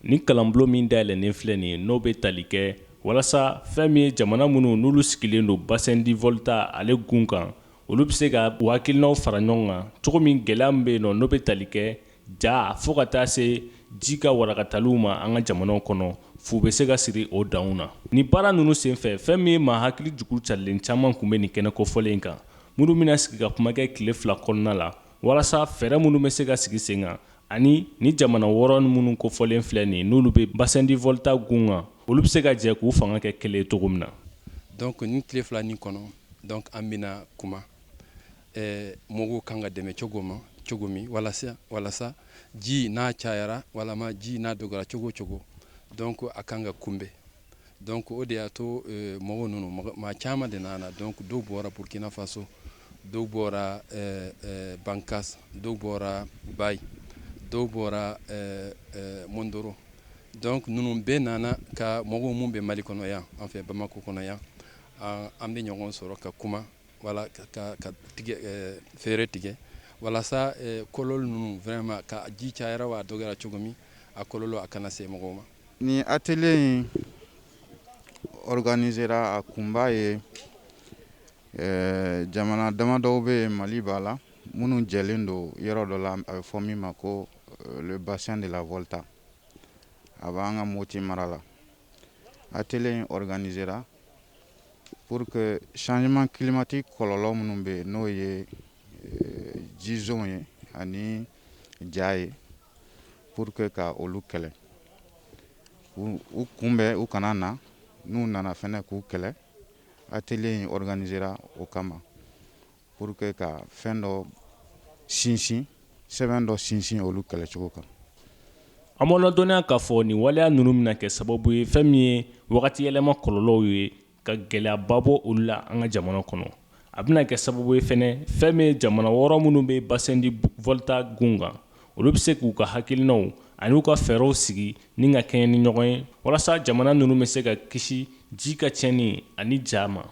ni kalanbulon min dayɛlɛnnen filɛ nin ye n'o bɛ tali kɛ walasa fɛn min ye jamana minnu n'olu sigilen don bassin du Volta ale gun kan olu bɛ se ka u hakilinaw fara ɲɔgɔn kan cogo min gɛlɛya min bɛ yen n'o bɛ tali kɛ ja fo ka taa se ji ka warakataliw ma an ka jamanaw kɔnɔ f'u bɛ se ka siri o danw na ni baara ninnu senfɛ fɛn min ye maa hakili jugu carilen caman tun bɛ nin kɛnɛ kɔfɔlen kan minnu bɛna sigi ka kuma kɛ tile 2 kɔnɔna la walasa fɛɛrɛ minnu bɛ se ka sigi sen kan ani ni jamana 6 minnu kofɔlen filɛ nin n'olu bɛ bassin du Volta gun kan olu bɛ se ka jɛ k'u fanga kɛ kelen cogo min na. Donc ni tile 2 nin kɔnɔ donc an bɛna kuma mɔgɔw kan ka dɛmɛ cogo min walasa ji n'a cayara walama ji n'a dɔgɔyara cogo o cogo donc a kan ka kunbɛn donc o de y'a to mɔgɔw ninnu maa caman de nana donc dɔw bɔra Burkina Faso dɔw bɔra Bankas dɔw bɔra Bayi dɔw bɔra Mondoro donc ninnu bɛɛ nana ka mɔgɔw mun bɛ Mali kɔnɔ yan an fɛ Bamako kɔnɔ yan an bɛ ɲɔgɔn sɔrɔ ka kuma wala ka fɛɛrɛ tigɛ walasa kɔlɔlɔ ninnu vraiment ka ji cayara wa dɔgɔyara cogo min a kɔlɔlɔ a kana se mɔgɔw ma. Ni atelier in organisera a kunba ye jamana damadɔw bɛ Mali b'a la minnu jɛlen don yɔrɔ dɔ la a bɛ fɔ min ma ko le bassin de la Volta a b'an ka Moti mara la. Atelier in organisera pour que changement climatique kɔlɔlɔ minnu bɛ n'o ye jizɔn ye ani ja ye pour que ka olu kɛlɛ u kunbɛn u kana na n'u nana fɛnɛ k'u kɛlɛ atelier in organisera o kama pour que ka fɛn dɔ sinsin sɛbɛn dɔ sinsin olu kɛlɛcogo kan. An b'aw ladɔnniya k'a fɔ nin waleya ninnu bɛna kɛ sababu ye fɛn min ye wagati yɛlɛma kɔlɔlɔw ye ka gɛlɛyaba bɔ olu la an ka jamana kɔnɔ a bɛna kɛ sababu ye fɛnɛ fɛn min ye jamana 6 minnu bɛ bassin du Volta gun kan olu bɛ se k'u ka hakilinaw ani u ka fɛɛrɛw sigi ni ka kɛɲɛ ni ɲɔgɔn ye walasa jamana ninnu bɛ se ka kisi ji ka tiɲɛni ani ja ma.